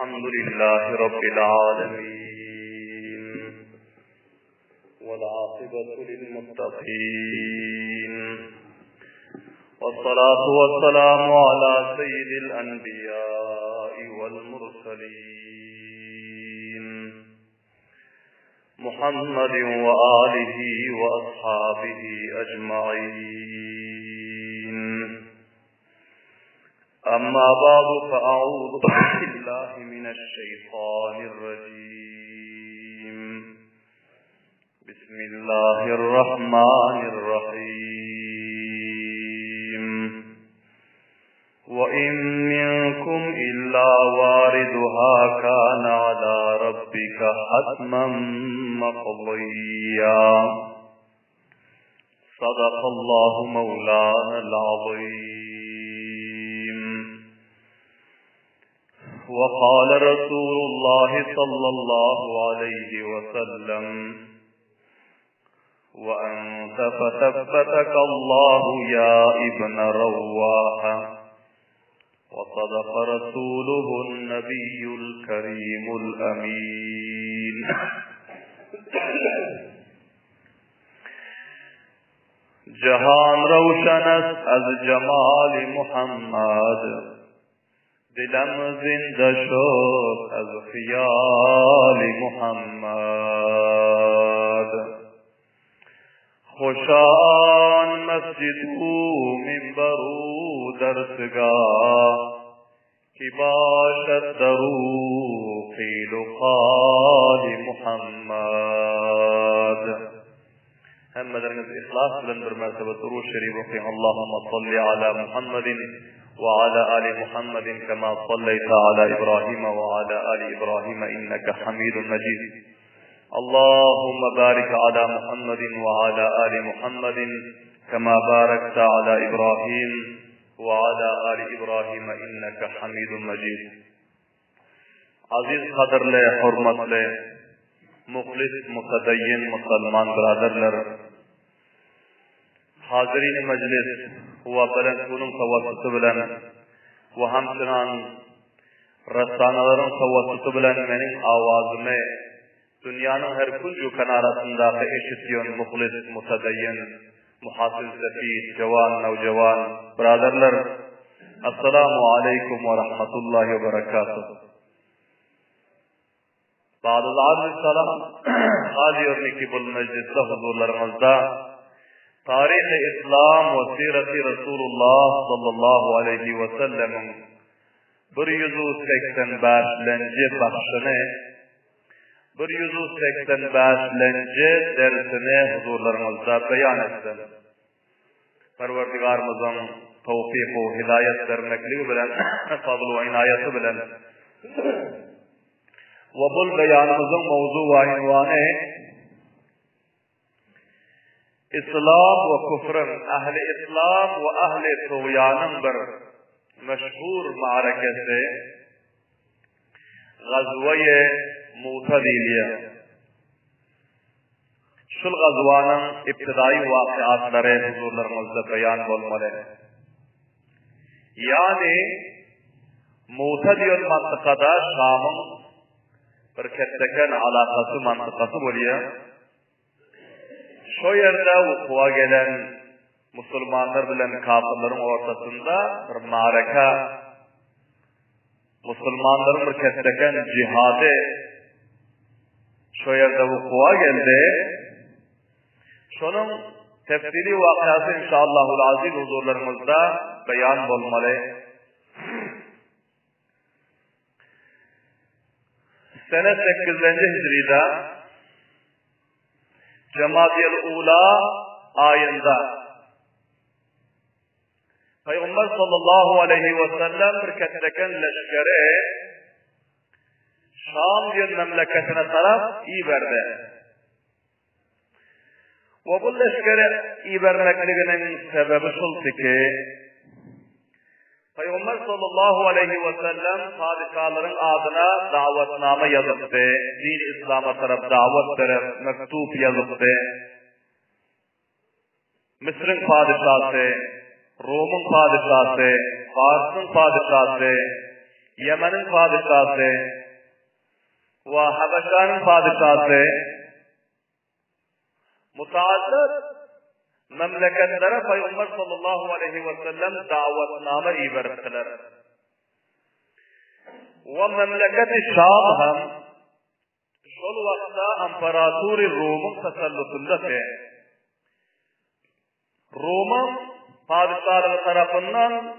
अल्हम्दुलिल्लाहि रब्बिल आलमीन वल आक़िबतु लिल मुत्तक़ीन वस्सलातु वस्सलामु अला सय्यिदिल अन्बियाइ वल मुरसलीन मुहम्मदिन व आलिहि व अस्हाबिहि अजमईन। अम्मा बादु फ़अऊज़ु बिल्लाहि मिनश शैतानिर रजीम। बिस्मिल्लाहिर रहमानिर रहीम। व इन मिनकुम इल्ला वारिदुहा काना अला रब्बिका हत्मम मक़दिय्या। सदक़ल्लाहु मौलानल अज़ीम। वक़ाल रसूलुल्लाहि सल्लल्लाहु अलैहि वसल्लम व अन्त फ़सब्बतकल्लाहु या इब्न रव्वाहा व सदक़ रसूलुहुन नबियुल करीमुल अमीन। जहान रोशन अज़ जमाल मुहम्मद, दिलम जिंदा शोक अज़ ख़ियाल मुहम्मद। खुशान मस्जिदू मिंबरू दरसगाह की बाशत दरू क़ील क़ाल मुहम्मद। हम मदरगत इखलास बुलंद मर्तबा दुरूद शरीफ के अल्लाहुम्मा सल्लि अला मुहम्मदिन व अला आलि मुहम्मदिन कमा सल्लैता अला इब्राहीम व अला आलि इब्राहीम इन्नका हमीदुम मजीद। अल्लाहुम्मा बारिक अला मुहम्मदिन व अला आलि मुहम्मदिन कमा बारकता अला इब्राहीम व अला आलि इब्राहीम इन्नका हमीदुम मजीद। अजीज कदर ले हुर्मत ले मुखलिस मुतदय्यन मुसलमान बरादरलर हाज़रीन मजलिस व बुलंद कुनुम तवस्सुत बिलन व हमचनान रसानवरों तवस्सुत बिलन मैंने आवाज में दुनिया नो हर कुंजु कनारा संदा के इश्तियों मुखलिस मुतदय्यन मुहासिल सफीद जवान नौजवान बरादरलर अस्सलामु अलैकुम व रहमतुल्लाहि व बरकातुहू। हाजी और निकीबुल मस्जिद हुज़ूर मज़दा तारीख़ इस्लाम व सीरत रसूलुल्लाह सल्लल्लाहु अलैहि वसल्लम बुरियुज़ु सेक्शन बाश लंजे बख्शने बुरियुज़ु सेक्शन बाश लंजे दर्सने हुज़ूर मज़दा बयान अक्सर परवरदिगार मज़म तौफ़ीक़ व हिदायत दर नकली बिलन फ़ज़ल व इनायत बिलन वबुल बयान मज़म मौजू वाहिनवाने इस्लाम व कुफ्रन अहले इस्लाम व अहले तुग़यानम बर मशहूर मारके से ग़ज़वे मुअतदिलिया शुल ग़ज़वानम इब्तिदाई वाक़िआत दरे हुज़ूर मज़दा बयान बोलमले यानी मुअतदिल मंतक़दा शाम Berkettekan alakası mantıkası oluyor. Şu yerde vuku'a gelen Müslümanlar bilen kafirlerin ortasında bir maraka, Müslümanların berkettekan cihadı şu yerde vuku'a geldi. Şunun tefsiri vakıası inşallahul aziz huzurlarımızda beyan olmalı. Sene 8. Hicri'de Cemaat-ül Ula ayında Peygamber sallallahu aleyhi ve sellem birkatteken leşkeri Şam diye memleketine taraf iyi verdi. Ve bu leşkeri iyi vermekliğinin sebebi şultu ki Peygamber sallallahu aleyhi ve sellem padişahların adına davetname yazıptı. Din İslam'a taraf davet taraf mektup yazıptı. Mısır'ın padişahı, Rum'un padişahı, Fars'ın padişahı, Yemen'in padişahı ve Habeşa'nın padişahı mutaaddit memleketlere Peygamber sallallahu aleyhi ve sellem davetname iberdiler. Ve memleketi Şam hem şol vaqtda İmparatori Rum'un tasallutundaki. Rum'un padişahları tarafından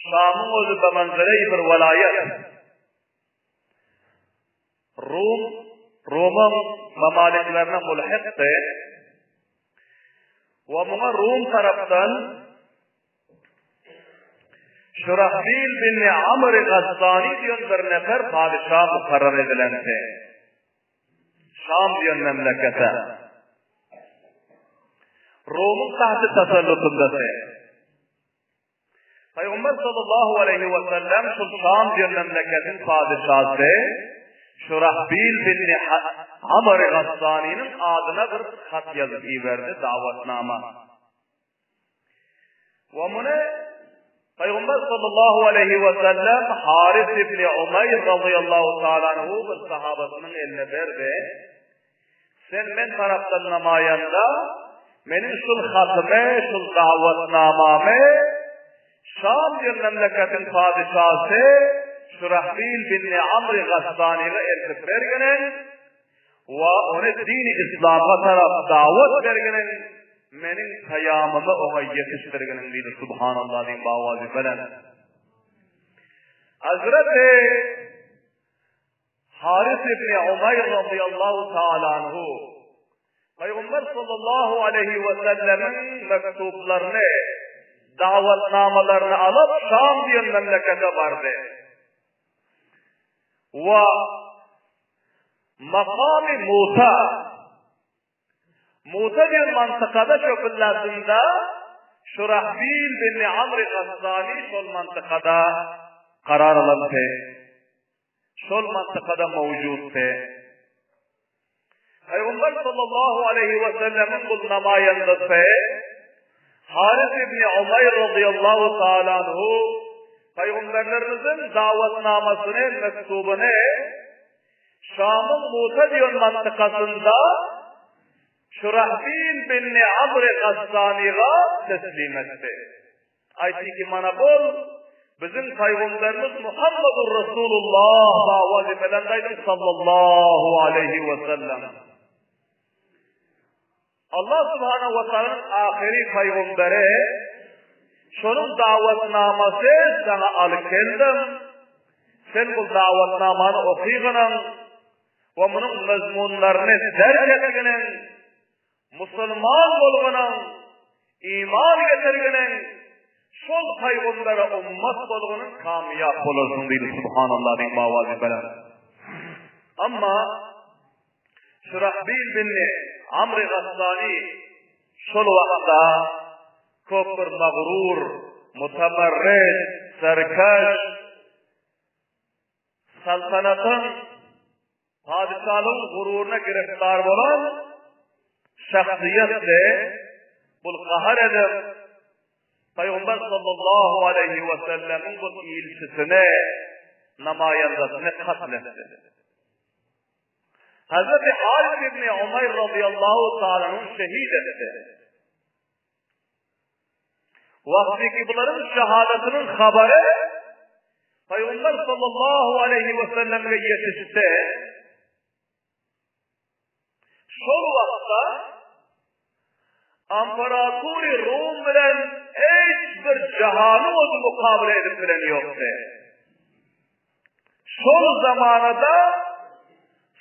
Şam'ın özü bemanzere-i bir velayet. Rum'un memaliklerine mulhiqti. Ve buna Rum taraftan Şurahbil bin Amr-i Gassani diyen bir nefer padişah mukarrar edilendi. Şam diyen memlekete. Rum'un tahtı tasallutundası. Peygamber sallallahu aleyhi ve sellem şu Şam diyen memleketin padişahı Şurahbil bin Amr-i Gassani'nin adına bir hat yazıp verdi, davetnama. Ve bunu Peygamber sallallahu aleyhi ve sellem Haris ibn Umayr radıyallahu ta'ala anhu bir sahabasının eline verdi. Sen men taraftan namayanda menin şul hatime, şul davetnamame Şam diyen memleketin padişahı Şurahbil bin Amr-i Gassani'ye elçi vergenen ve onu dini İslam'a taraf davet vergenen menin kıyamımı ona yetiştirgenen deydi Subhanallah din bavazi falan. Hazreti Haris ibn Umayr radıyallahu ta'ala anhu Peygamber sallallahu aleyhi ve sellemin mektuplarını davetnamalarını alıp Şam diyen memlekete vardı. Ve makam-ı Muta bir mantıkada şöpüllasında Şurahbil bin Amr-i Gassani şol mantıkada karar alındı. Şol mantıkada mevcuttu. Peygamber sallallahu aleyhi ve sellemin bu namayandası Haris ibn Umayr radıyallahu ta'ala anhu Peygamberlerimizin davetnamasını, mektubunu Şam'ın Muta diyen mantıkasında Şurahbil bin Amr-i Gassani'ye teslim etti. Ayeti ki mana bol, bizim Peygamberimiz Muhammedur Resulullah vazifelendeydi sallallahu aleyhi ve sellem. Allah subhanahu ve teala'nın ahiri Peygamberi şunun davetnaması sana alıp geldim. Sen bu davetnamanı okuyunun ve bunun mezmunlarını derk etginin, Müslüman olgunun, iman getirginin, şol Peygamber'e ummat olgunun kamiyap olursun deydi Subhanallah din bavazi belen. Ama Şurahbil bin Amr-i Gassani şol vakta köpür mağrur, mutamarrid, serkaş, saltanatın, padişahın gururuna giriftar olan şahsiyetle bu kahar edip Peygamber sallallahu aleyhi ve sellemin bu ilçisine namayandasını katletti. Hazreti Haris ibn Umayr radıyallahu ta'ala'nın şehit etti. Vaktiki bunların şehadetinin haberi Peygamber sallallahu aleyhi ve sellem'e yetişti. Şol vakta İmparatori Rum bilen hiçbir cihanı onu mukabele edip bilen yoktu. Şol zamanında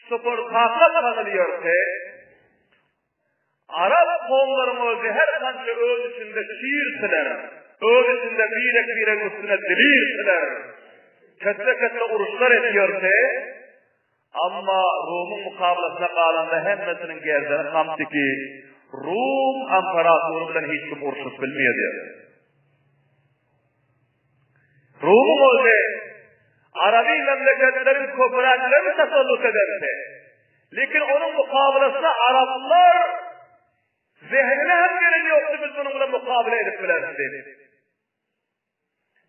sıfır takat tanılıyordu. Arap kavimlerimizi her kanca öz içinde şiirsiler, öz içinde birek üstüne dilirsiler, kette uruşlar ediyordu. Ama Rum'un mukabelasına kalanda hemmesinin gerzeni kamtı ki Rum İmparatoru bilen hiç kim uruşup bilmeydi. Rum'un özü Arabi memleketlerin köprülerini tasallut ederdi. Lakin onun mukabelasına Araplar zihnine hem gerek yoktu biz bununla mukabele edip bilerdi.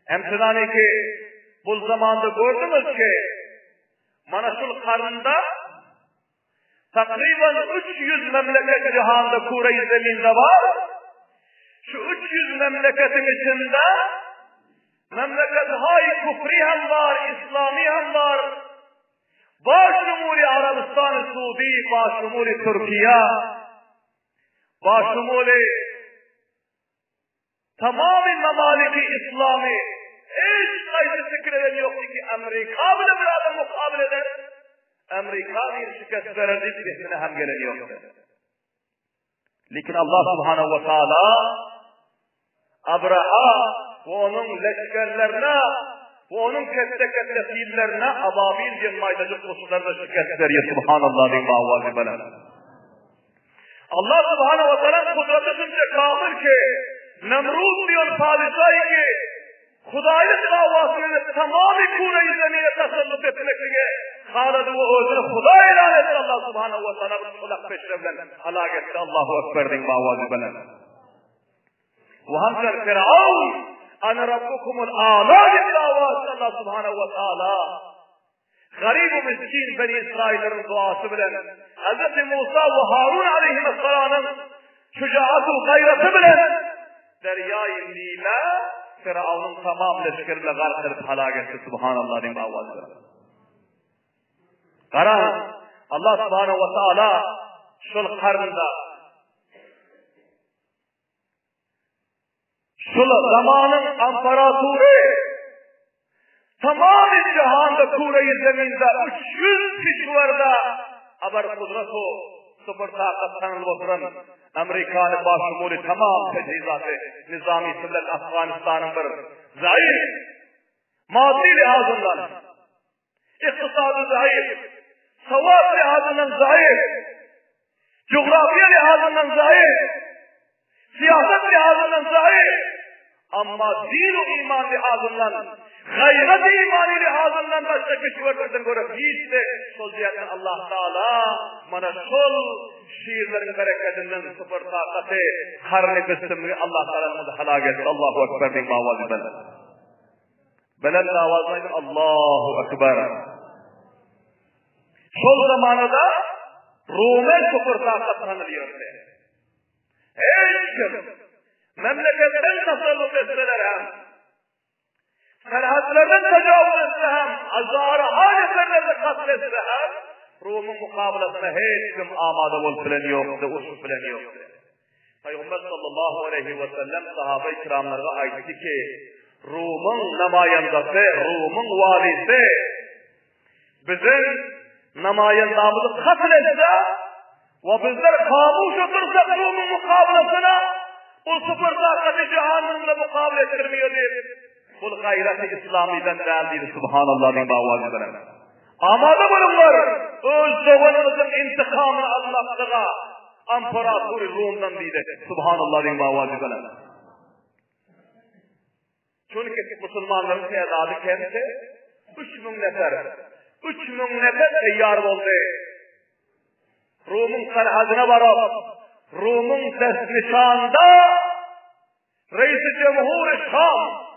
Emsinani ki bu zamanda gördünüz ki mana şu karında takriben 300 memleket cihanda kure-i zeminde var. Şu 300 memleketin içinde memleket hay kufri hem var, İslami hem var. Başumuli Arabistan-ı Suudi, başumuli Türkiye, başumuli tamamı memaliki İslami. Hiç kaydı fikreden yoktu ki Amerika bile bir adam mukabele eder. Amerika bir şikayet verirdi, birisine hem geleni yoktu. Lakin Allah Subhanahu ve Teala Abraha ve onun leşkerlerine ve onun kette fiillerine ababil cemmaydacı kusurlarda şikayet veriyor. Subhanallah bin mağvazi belen. Allah Subhanahu ve Teala kudreti sünce kamil ki Nemrut diyor padişahı ki Hudaylık davasını tamamı kure-i zemine tasarruf etmekle haladı ve özünü Huda ilan etti Allah Subhanahu ve Teala bu kulak peşrevlen halak etti. Allahu Ekber din mağvazi belen. Ve hamşer Firavun ana rabbukumul âlâ din davası Allah Subhanahu ve Teala garib-u miskin Beni İsrail'lerin duası bilen Hz. Musa ve Harun aleyhisselam'ın şücaat-ı gayreti bilen Derya-i Nil'e Firavun'un tamam leşkeriyle gark edip halak etti. Subhanallah din mağvazi. Karan Allah Subhanahu ve Teala şul karnında şul zamanın imperatörü tamam cihanda kure-i zeminde 300 kişilerde haber kudreti sıfır takat tanıl oturan Amerikan'ı başumuli tamam tecihizatı nizami sırlar Afganistan'ın bir zayıf maddi lihazından iktisadı zayıf savaş lihazından zayıf coğrafya lihazından zayıf siyaset lihazından zayıf ama din-u iman lihazından gayret-i imani lihazından başka kişilerden göre hiç de söziyatın Allah Teala bana sol şiirlerin bereketinden sıfır takatı karni kısmını Allah Teala'nın halak etti. Allahu Ekber din mağvazi belen. Belen davazına Allahu Ekber. Sol zamanında Rumel sıfır takat tanılıyordu. Hiç kim memleketten tasarruf etseler hem serhatlerden tecavüz etse hem azara hanetlerde katletse hem Rum'un mukabelasına hiç kim amade ol filan yoktu, usul filan yoktu. Peygamber sallallahu aleyhi ve sellem sahabe-i kiramlara aytti ki Rum'un namayandası, Rum'un valisi bizim namayandamızı katletse ve bizler kamuş otursak Rum'un mukabelasına o sıfır takatı cihannımla mukabele ettirmiyor diye bu gayreti İslami'den değerlidir. Subhanallah bin mağvazi belen. Amada bulunlar öz zamanımızın intikamını almaklığa İmparator Rum'dan deydi. Subhanallah bin mağvazi belen. Çünkü Müslümanların tedadı kendisi 3000 nefer. 3000 nefer teyyar oldu. Rum'un serhadına varıp Rum'un desnişanda Reis-i Cumhur-i Şam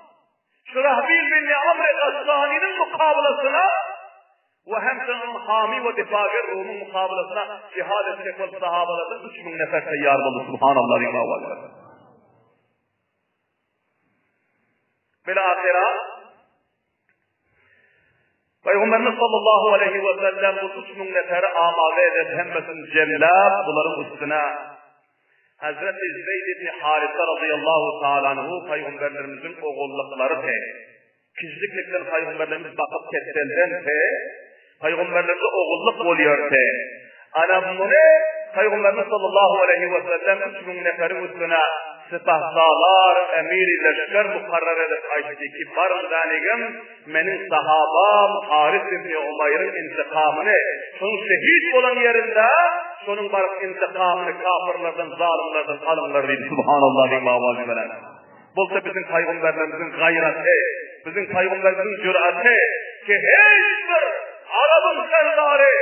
Şurahbil bin Amr Aslanı'nın mukabelasına ve hemşinin hami ve difagir Rum'un mukabelasına cihad edecek ve sahabalardan 3000 nefer teyyar oldu. Subhanallah ve mağvazi. Bilahira Peygamberimiz sallallahu aleyhi ve sellem bu 3000 neferi amade edip hemmesini cemlab bunların üstüne Hazreti Zeyd ibn Harise radıyallahu ta'ala anhu Peygamberlerimizin oğullukları te. Kişiliklikten Peygamberlerimiz bakıp kettelden te. Peygamberlerimize oğulluk oluyor te. Ana bunu Peygamberimiz sallallahu aleyhi ve sellem 3000 neferin üstüne sipahsalar, emir-i leşker mukarrar edip ayşti ki barındanigim menin sahabam Haris ibn Umayr'ın intikamını şunun şehit olan yerinde şunun barık intikamını kafirlerden, zalimlerden alınlar deydi. Subhanallah ve mağvazi veren. Bu da bizim peygamberlerimizin gayreti, bizim peygamberimizin cürati ki hiçbir Arap'ın serdarı,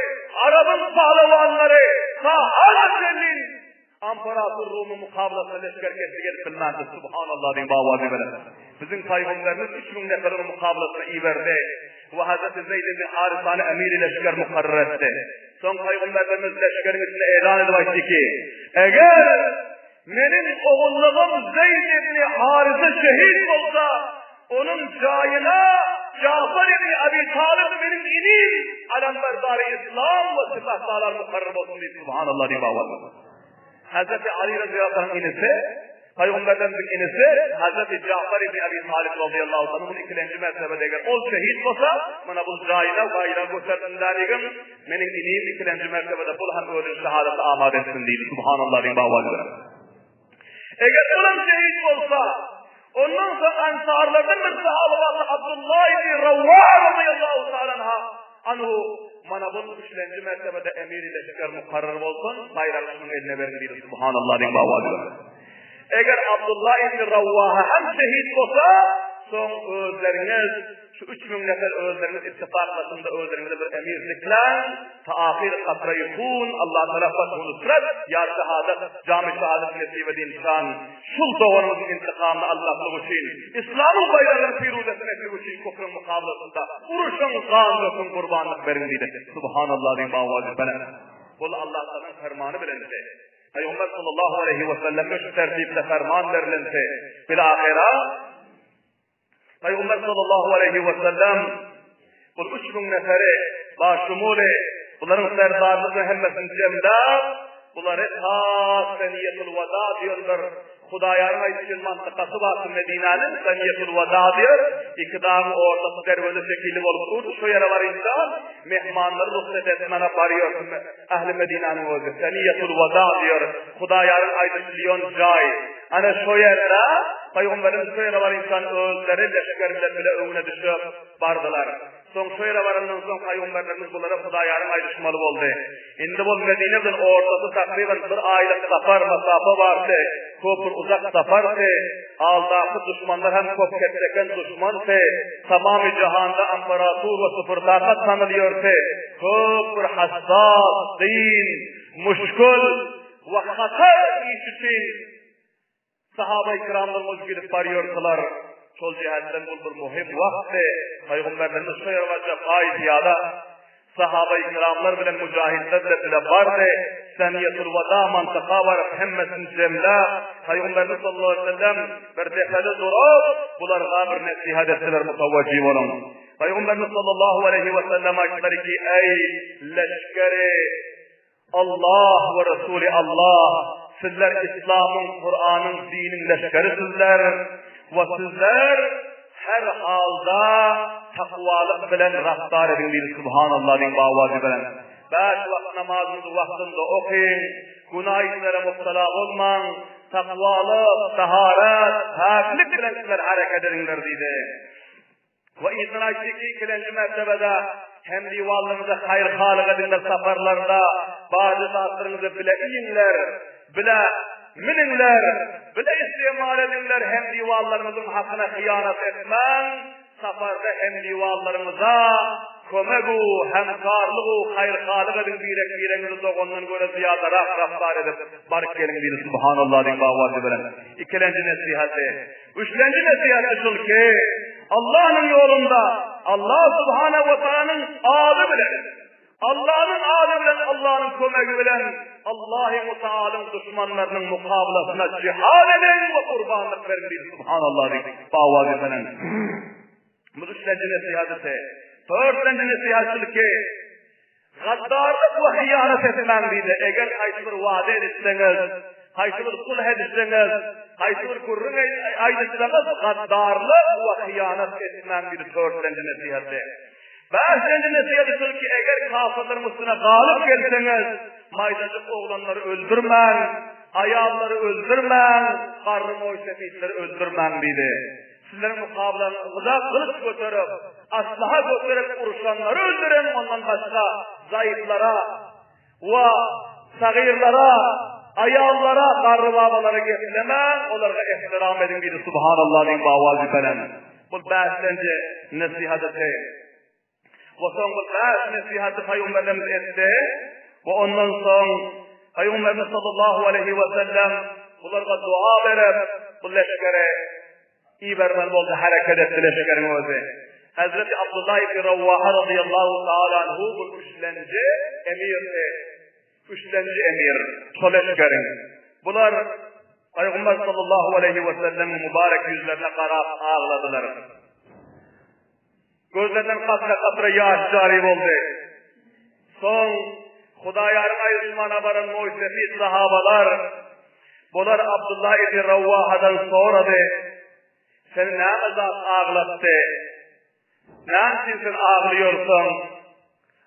Arap'ın pahlevanları, sahabenin Amparator Rum'un mukablasına leşker kestik bilmezdi. Subhanallah din bavazi böyle. Bizim Peygamberimiz 3000 neferin mukablasına iyi verdi. Ve Hazreti Zeyd ibn Harisa'nı emir-i leşker mukarrer etti. Son Peygamberimiz leşkerin içinde elan edip ki, eğer benim oğulluğum Zeyd ibn Harisa şehit olsa, onun cayına Cafer ibn Abi Talib benim inim alemberdar-ı İslam ve sıfatlar mukarrer olsun diye. Subhanallah din bavazi. Hazreti Ali radıyallahu anh'ın inisi, Peygamberlerimizin inisi, Hazreti Cafer ibn Abi Talib radıyallahu anh'ın ikinci mertebedeki ol şehit olsa, bana bu zayla gayra gösterdiğinlerinin, benim iniyim ikinci mertebede bul hem ölüm şehadeti amad etsin diye. Subhanallah din bavazi. Eğer olan şehit olsa, ondan sonra ansarlardan bir sahabe vardı, Abdullah ibn Ravvah radıyallahu ta'ala anhu, mana bu 3. mertebede emir ile şeker mukarrer olsun, bayrağının eline verin. Subhanallah din bavazi. Eğer Abdullah ibn Ravvah'a hem şehit olsa, son özleriniz, şu 3000 nefer özleriniz ittifaklasında özlerinize bir emirlikler, ta-ahir katrayıkun, Allah tarafından nusret, ya şehadet, cami şehadet nesip edin şan, şul doğanımızın intikamını Allah'ın için, İslam'ın bayrağının firuzesine için kufrun mukablasında, uruşun, kanunun kurbanlık verin dedi. Subhanallah din bavazi bana. Bu Allah'ın fermanı bilinse. Peygamber sallallahu aleyhi ve sellem'e şu tertipte ferman verilinse, bilahira, Peygamber sallallahu aleyhi ve sellem, bu 3000 neferi başumule, bunların serdarlığı hemmesini cemda, bunları ta Seniyetul Vada diyorlar. Hudayarın ayetçil mantıkası var Medine'nin Seniyetul Vada diyor. İktidarın ortası derveli şekilli olup durdu. Şu yere var insan, mehmanları ruhsat etmene varıyor. Ehl-i Medine'nin özü. Seniyetul Vada diyor. Hudayarın ayetçiliyon cay. Hani şu yerde, Peygamberimiz şu yere var insan özleri leşkerle bile önüne düşüp bardılar. Son şu yere varından son Peygamberimiz bunlara Hudayarın ayrışmalı oldu. Şimdi bu Medine'nin ortası takriben bir aylık safar mesafe vardı. Köpür uzak safardı. Aldaki düşmanlar hem köp ketçeken düşmandı. Tamam-ı cihanda imparator ve sıfır takat sanılıyordu. Köpür hassas, din, muşkul ve hatar iş için sahabe-i kiramlarımız gidip varıyordular. Çol cihetten bu bir muhim vakti. Peygamberlerimiz şu yerlerce faiziyada sahabe-i kiramlar bilen mücahitler bile vardı. Seniyetul Vada mantıqa var. Hemmesin cemla. Peygamberimiz sallallahu aleyhi ve sellem bir defede durup bularga bir nesihat ettiler mutavvacih olun. Peygamberimiz sallallahu aleyhi ve sellem ayetleri ki ey leşkeri Allah ve Resulü Allah, sizler İslam'ın, Kur'an'ın, dinin leşkerisizler ve sizler her halda takvalık bilen raftar edin diye. Subhanallah din bavazi bilen. 5 vakit namazınızı vaktinde okuyun, günah işlere muhtala olman, takvalık, taharet, haklik bilen sizler hareket edinler dedi. Ve izna ki ikinci mertebede hem divallarınıza hayır halık edinler safarlarda, bazı saatlerinizi bile iyinler, bile mininler, bile istimal edinler, hem divallarınızın hakkına hıyanet etmen, safarda hem divallarınıza kömegu, hemkarlığı, hayır halık edin birek doğundan göre ziyade raftar edip barık gelin diye. Subhanallah din bavazi bilen. İkinci nesihati. Üçüncü nesihati şu ki Allah'ın yolunda Allah Subhanahu ve Teala'nın adı bilen, Allah'ın adı bilen, Allah'ın kömegi bilen, Allah-u Teala'nın düşmanlarının mukablasına cihad edin ve kurbanlık verin diye. Subhanallah din bavazi bilen. Bu üçüncü nesihati. Dördüncü nesihatçılık ki gaddarlık ve hıyanet etmem deydi. Eğer kaysı bir vaade editseniz, kaysı bir sulh editseniz, kaysı bir gurrun ayditseniz, gaddarlık ve hıyanet etmem deydi. Dördüncü nesihati. Beşinci nesihati ki eğer kafirlerin üstüne galip gelseniz, maydacık oğlanları öldürmen, ayağları öldürmen, karnı o şefitleri öldürmen deydi. Sizlerin mukabelenizde kılıç götürüp, aslaha götürüp uruşanları öldürün, ondan başka zayıflara ve sagirlara, ayağlara, karı babalara getiremen, onlara ihtiram edin dedi. Subhanallah din bavazi bilen. Bu beşinci nesihatı. Ve son bu beş nesihatı Peygamberimiz etti. Ve ondan sonra Peygamberimiz sallallahu aleyhi ve sellem bularga dua berip bu leşkere iyi vermen oldu, hareket etti leşkerin özü. Hazreti Abdullah ibn Ravvaha radıyallahu ta'ala anhu bu üçlenci emirdi. Üçlenci emir, sol leşkerin. Bunlar Peygamber sallallahu aleyhi ve sellem'in mübarek yüzlerine karab ağladılar. Gözlerden katra yaş cari oldu. Son Hudayar'ın ayrılmana varan mucizevi sahabalar, bunlar Abdullah ibn Ravvaha'dan soradı. Seni ne azap ağlattı? Ne için ağlıyorsun?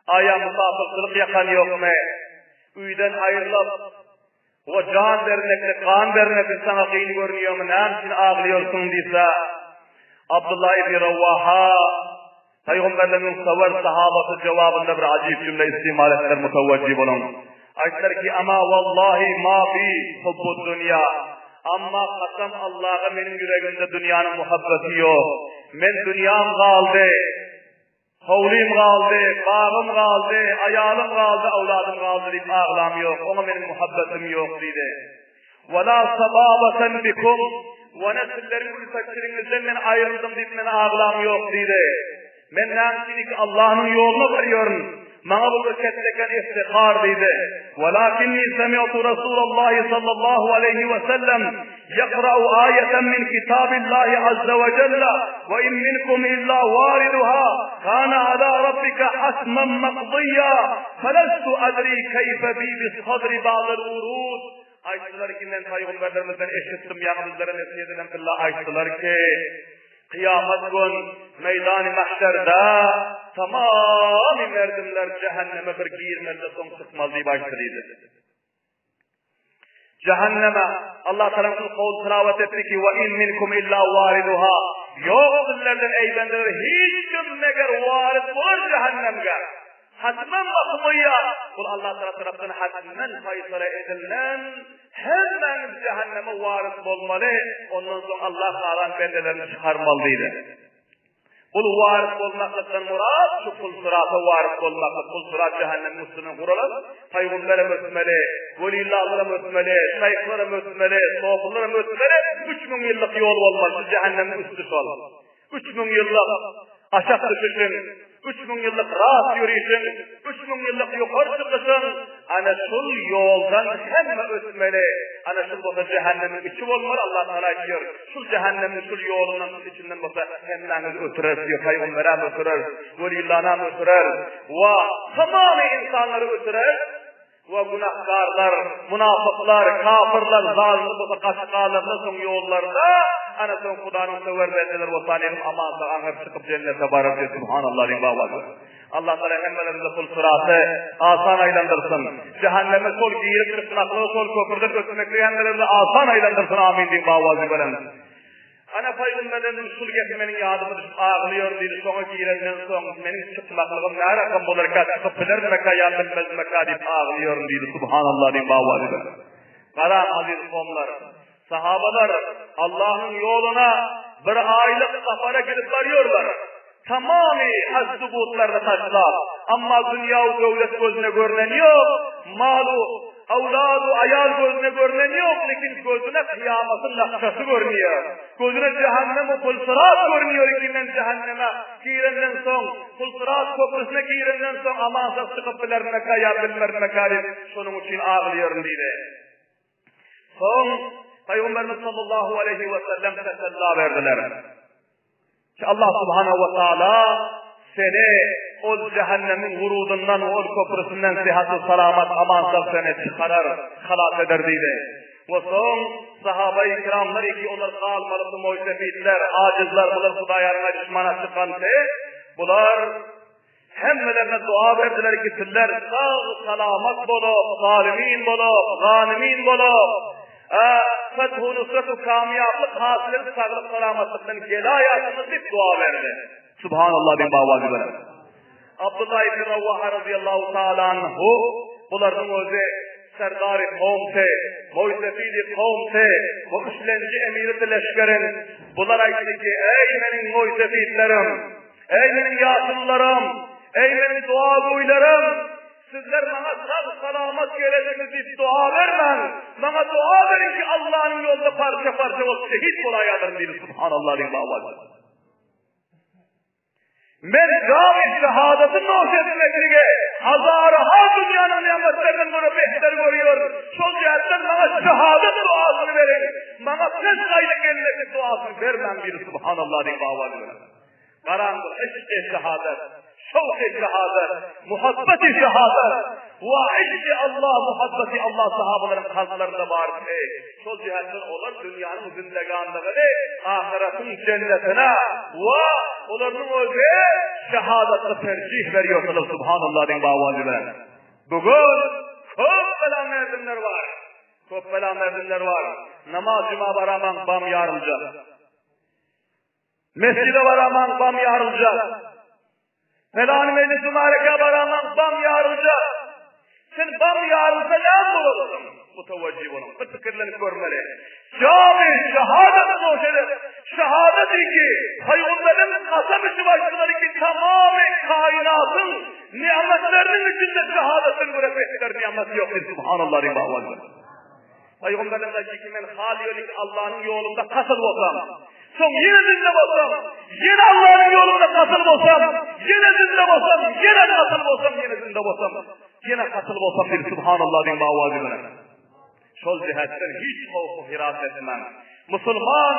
Aya musafirlik yakan yok mu? Üyden ayrılıp o can dernekle, kan dernekle sana kıyın görünüyor mu? Ne için ağlıyorsun diyse Abdullah ibn Ravvaha Peygamberlerin savar sahabası cevabında bir acayip cümle istimal ettiler, mutevveccih olun. Ayetler ki ama vallahi ma fi hubbud dünya. Amma kasam Allah'a benim yüreğimde dünyanın muhabbeti yok. Men dünyam kaldı. Havlim kaldı, bağım kaldı, ayalım kaldı, avladım kaldı deyip ağlam yok. Ona benim muhabbetim yok dedi. وَلَا صَبَابَةً بِكُمْ وَنَسِلَّرِنْ ülfetçirinizden ben ayrıldım deyip ben ağlam yok dedi. Ben namsini ki Allah'ın yoluna varıyorum. Bana bu ülketteken iftihar dedi. وَلَاكِنِّي سَمِعْتُ رَسُولَ اللّٰهِ صَلَّى اللّٰهُ عَلَيْهِ وَسَلَّمْ يَقْرَأُ آيَةً مِنْ كِتَابِ اللّٰهِ عَزَّ وَجَلَّ وَإِنْ مِنْكُمْ إِلَّا وَارِدُهَا كَانَ عَلَى رَبِّكَ حَتْمًا مَقْضِيًّا فَلَسْتُ أَدْرِي كَيْفَ بِي بِالصَّدْرِ بَعْدَ الْوُرُودِ. Ayetler ki ben Peygamberlerimizden eşittim, yanımızlara nesiyet eden billah ayetler ki kıyamet gün meydan-ı mahşerde tamam merdimler cehenneme bir girmelde son çıkmaz diye başlıydı. Cehenneme Allah tarafından kavul tilavet etti ki ve in minkum illa variduha. Yok dillerden eylendiler hiç kim neger varid olur cehennemge. Hatmen bakmaya. Kul Allah tarafından hatmen faysala edilen hemen cehenneme varid olmalı. Ondan sonra Allah Teala'nın bendelerini çıkarmalıydı. Kul varid olmaktan murad şu kul sırata varid olmaktan. Kul sırat cehennemin üstüne kurulur. Peygamber'e müsmeli, velillahlara müsmeli, şeyhlere müsmeli, sohbullara müsmeli 3000 yıllık yol olmaz. Cehennemin üstü sol. 3000 yıllık aşağı düşüşün, 3000 yıllık rahat yürüyüşün, 3000 yıllık yukarı çıkışın, ana şul yoldan hemen ötmeli. Ana şul olsa cehennemin içi olmalı, Allah Teala diyor. Şul cehennemin şul yolundan içinden olsa hemen ötürür diyor. Peygamber'e ötürür, velillahına ötürür. Ve tamamı insanları ötürür. Ve günahkarlar, münafıklar, kafirler, zalimler, kaşıkarlar nasıl yollarda ana son Kudanın severlerdiler ve salim amansa ağır çıkıp cennete varır diye subhanallah ribavadır. Allah Teala hemmelerinde kul sıratı asan aylandırsın. Cehenneme sol giyirip kırpınaklığı sol köprüde götürmekleyenlerinde asan aylandırsın amin diye bavazı veren. Ana Peygamberlerin usul getirmenin yadımı düşüp ağlıyor diye sonra girenden sonra benim çıplaklığım ne rakam bulurken çıkıp bilir meka yanılmaz meka deyip ağlıyor diye subhanallah diye bavazı veren. Karan aziz komlar. Sahabalar Allah'ın yoluna bir aylık safara gidip varıyorlar. Tamamı has-subutlarda taşlar. Ama dünya devlet gözüne görünen yok. Malu, avladu, ayal gözüne görünen yok. Lakin gözüne kıyametin nakşası görünüyor. Gözüne cehennem-i pulsurat görünüyor. İkinden cehenneme girenden son, pulsurat köprüsüne girenden son amansız çıkıp bilermeka ya bilmermeka deyip şunun için ağlıyorum diye. Son Peygamberimiz sallallahu aleyhi ve sellem tesella verdiler. Ki Allah subhanahu ve taala seni o cehennemin vurudundan, o köprüsünden sıhhat-ı salamat amansız seni çıkarar, halat eder dedi. Ve son sahabe-i kiramlar ki onlar kalmalısı mucizefitler, acizler, bunlar Hudayar'ına düşmana çıkandı. Bunlar hemmelerine dua verdiler ki sizler sağ salamat bulup, zalimin bulup, ganimin bulup, fethu nusretu kamiyablık hasılı sağlık salamatlıktan gelayatını bir dua verdi. Subhanallah bin bavazı böyle. Abdullah ibn Ravvaha radıyallahu ta'ala anhu bunların özü serdar-ı kavmse, mucizefili kavmse, bu üçlenci emiri leşkerin bunlar ayıttı ki ey benim mucizefitlerim, ey benim yasıllarım, ey benim dua boylarım, sizler bana sağ salamat geleceğinizi dua vermen. Bana dua verin ki Allah'ın yolunda parça parça olup şehit olayalım diye subhanallah diye bağlı. Men cami şehadetin noşetmekliğe hazarha dünyanın nimetlerinin bunu behter görüyor. Sol cihetten bana şehadet duasını verin. Bana pes aylık elindeki duasını vermem bir subhanallah diye bağlı. Karanlık eşit şehadet. Şevk-i şehadet, muhabbeti şehadet ve işi Allah, muhabbeti Allah sahabaların kalplerinde var. Sol cihetten olur dünyanın zindeganlığı ahiretin cennetine ve onların özü şehadette tercih veriyorsunuz subhanallah din bağvacılar. Bugün çok bela merdinler var. Çok bela merdinler var. Namaz cuma varaman bam yarılacak. Mescide varaman bam yarılacak. Felan meclisi marika varaman bam yarılacak. Sen bam yarılsa ne olursun? Mutevacih olun. Bu fikirlerini görmeli. Cami şehadetin o şeyler. Şehadet ki Peygamber'in kasam işi başları ki tamamen kainatın nimetlerinin içinde şehadetin mürebbetler nimeti yoktur. Subhanallah ribâvâzı. Peygamber'in de kimin haliyolik Allah'ın yolunda kasıl olsam. Son yine zinde olsam, yine Allah'ın yolunda kasıl olsam, yine zinde olsam, yine kasıl olsam, yine zinde olsam, yine kasıl olsam bir subhanallah din bağvacılar. Şol cihetten hiç korku hiras etmem. Müslüman,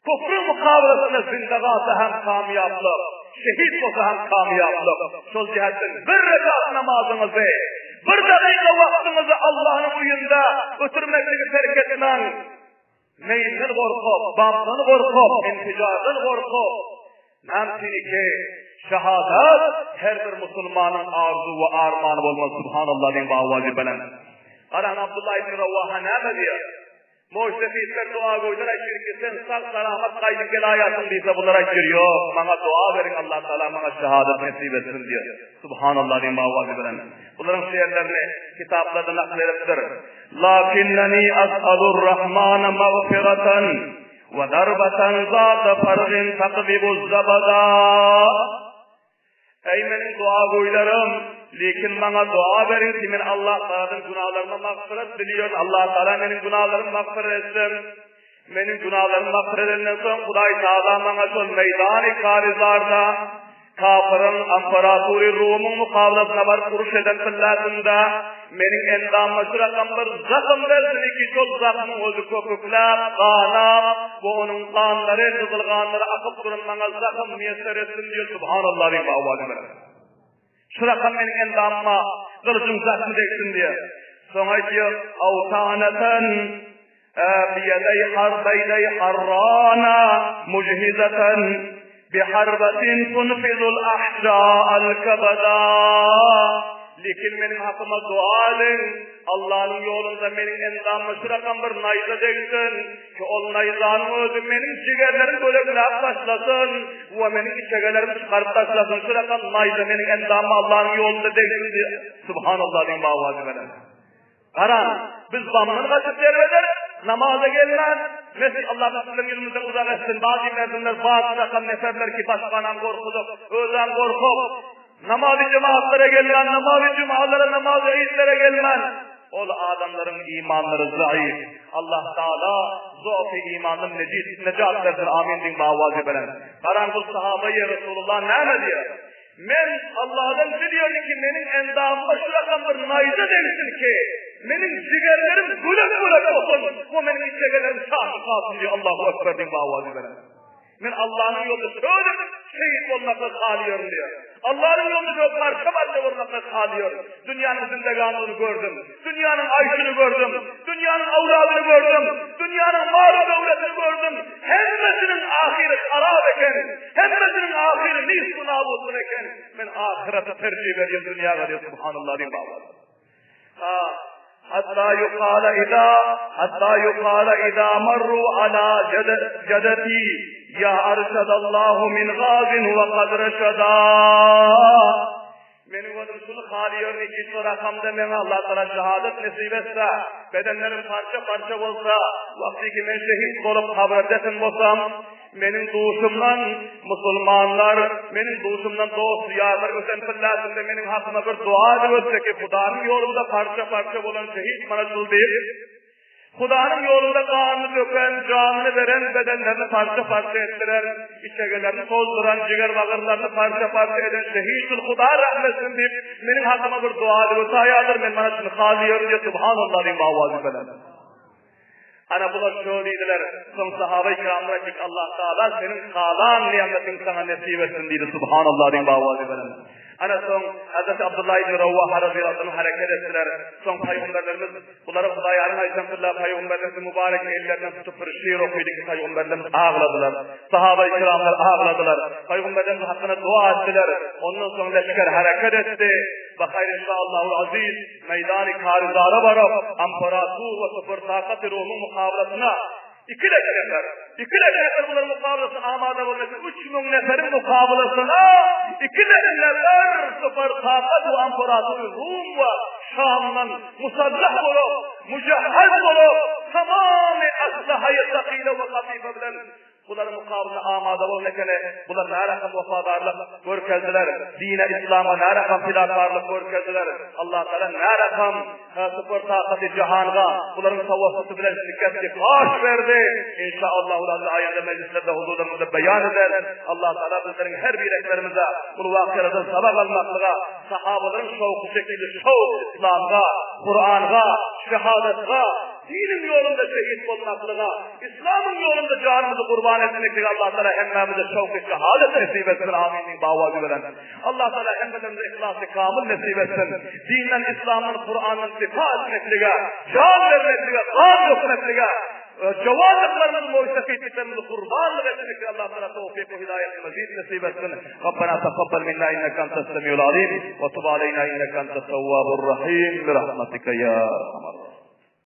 kufru mukaveresine zindagası hem kamiyaplık, şehit olsa hem kamiyaplık. Şol cihetten bir rekat namazınızı, bir dakika vaktinizi Allah'ın uyunda götürmekliği terk etmem. Meyilden korkup, bamdan korkup, inticardan korkup, namsini ki şehadet her bir Müslümanın arzu ve armağanı olmaz. Subhanallah din bağvacı belen. Aran Abdullah ibn Ravvaha ne diyor? Muhtefiler dua koydular ki sen sağ selamet kaydık gel hayatın deyse bunlara giriyor. Bana dua verin Allah Teala bana şehadet nasip etsin diyor. Subhanallah din bağvacı belen. Bunların şiirlerini kitaplarda naklediptir. Lakinneni as'alur rahmana mağfiratan ve darbatan zâte fargin takdibuz zabada. Ey benim dua koylarım, lekin bana dua verin ki ben Allah Teala'nın günahlarıma mağfiret biliyorum. Allah Teala benim günahlarımı mağfiret etsin. Benim günahlarımı mağfiret edilen son Huday Teala bana son meydan-ı karizlarda kafirin İmparatori Rum'un mukavelasına var kuruş eden pillatında menin endamı şurakan bir zakım versin ki çok zakımın özü köpükler, kanam ve onun kanları, kızılganları akıp durun bana zakım müyesser etsin diyor. Subhanallah bir bağvacılar. Şurakan menin endamıma kılıcım zakım deksin diye. Sonra diyor, avtaneten biyedey harrana muchizeten biharbatin tunfizul ahşa'al kabada. Lekin benim hakkıma dua edin. Allah'ın yolunda benim endamı şurakan bir nayza deksin. Ki o nayzanın özü benim cigerlerim bölekler başlasın. Ve benim içegelerimi çıkarıp başlasın. Şurakan nayza benim endamı Allah'ın yolunda deksin diye. Subhanallah diyeyim bağvacı veren. Karan, biz bamını kaçıp derveder, namaza gelmez. Mesela Allah'ın Resulü'nün yüzümüzden uzak etsin. Bazı merdinler, bazı rakan neferler ki başkanan korkuluk, özden korkup, namaz-ı cemaatlere gelmen, namaz-ı cumalara, namaz-ı eğitlere gelmen. O adamların imanları zayıf. Allah Teala zayıf imanın necat versin. Amin din bağvazı belen. Karan bu sahabeyi Resulullah ne diyor? Men Allah'dan biliyor ki benim endamıma şurakan bir nayza denilsin ki benim cigerlerim gülek olsun. Bu benim cigerlerim şahı kalsın diyor. Allahu Ekber din bağvazı belen. Ben Allah'ın yolunda şöyle şehit olmakla kalıyorum diyor. Allah'ın yolunda parça parça olmakla kalıyorum. Dünyanın zindeganlığını gördüm. Dünyanın ayşını gördüm. Dünyanın avradını gördüm. Dünyanın mal-ı devletini gördüm. Hemmesinin ahiri harap eken, hemmesinin ahiri nisbu nabudun eken. Ben ahirete tercih veriyorum, dünya veriyorum. Subhanallah diyeyim bağlı. حتى يقال إذا مروا على جدتي يا أرشد الله من غاز وقد رشدا. Benim odum şunu haliyor ki şu rakamda bana Allah Teala şehadet nasip etse bedenlerim parça parça olsa, vakti ki men şehit olup kabrdesin olsam, menin doğuşumdan Müslümanlar, menin doğuşumdan dost diyarlar öten fillasında menin hakkıma bir dua ediyorsa ki Hudanın yolunda parça parça olan şehit bana şul deyip, Hudanın yolunda kanını döken, canını veren bedenlerini parça parça ettiren, içegelerini tozduran, ciğer bağırlarını parça parça eden şehitül Huda rahmetsin deyip, benim hakkıma bir dua ediyorsa hayadır, ben bana şunu kâliyorum diye Subhanallah diyeyim bağvazı falan. Ana bular söylediler, son sahabe-i kiramına ki Allah Teala senin kalan nimetin sana nasip etsin diye Subhanallah diyeyim bağvazı falan. Ana son Hazreti Abdullah ibn Ravvaha radıyallahu anh hareket ettiler. Son peygamberlerimiz bunları Hudayanın ayetlerinde peygamberlerimizin mübarek ellerinden tutup bir şiir okuydu ki peygamberlerimiz ağladılar. Sahabe-i kiramlar ağladılar. Peygamberlerimiz hakkında dua ettiler. Ondan sonra leşker hareket etti. Bakayır inşallahul aziz meydan-ı karizara varıp amparatu ve sıfır takat-ı Rum'un mukavlasına İki leşekler bunların mukablasına amade olması, 3.000 neferin mukablasına, iki leşekler sıfır takat ve amparatu Rum ve Şam'dan musallah olup, mücahhaz olup, tamamı aslahayı takile ve katife bilen, bunların mukabına amade olmakene, bunlar ne rakam vafadarlık görkezdiler, dine İslam'a ne rakam filakarlık görkezdiler, Allah Teala ne rakam sıfır takat-ı cihanga, bunların tavafısı bilen şirketli baş verdi. İnşallah ayette meclislerde huzurlarımızda beyan eder. Allah Teala bizlerin her bir eklerimize bunu vakıyalardan sabah almaklığa, sahabaların şevku şekilde şevk İslam'a, Kur'an'a, şehadet'a, dinin yolunda şehit olmaklığa, İslam'ın yolunda canımızı kurban etmekliğe Allah Teala hemmemize şevk-i şehadet nasip etsin. Amin. Bağvazı veren. Allah Teala hemmemize ihlas-ı kamil nasip etsin. Dinen, İslam'ın, Kur'an'ın difa etmekliğe, can vermekliğe, kan dökmekliğe, cevazlıklarımızı muhsefiyetliklerimizi kurbanlık etmekliğe Allah Teala tevfik ve hidayet mazid nasip etsin. Rabbena taqabbal minna inneke entes semiyul alim ve tub aleyna inneke entes tevvabur rahim bi rahmetike ya arhamar.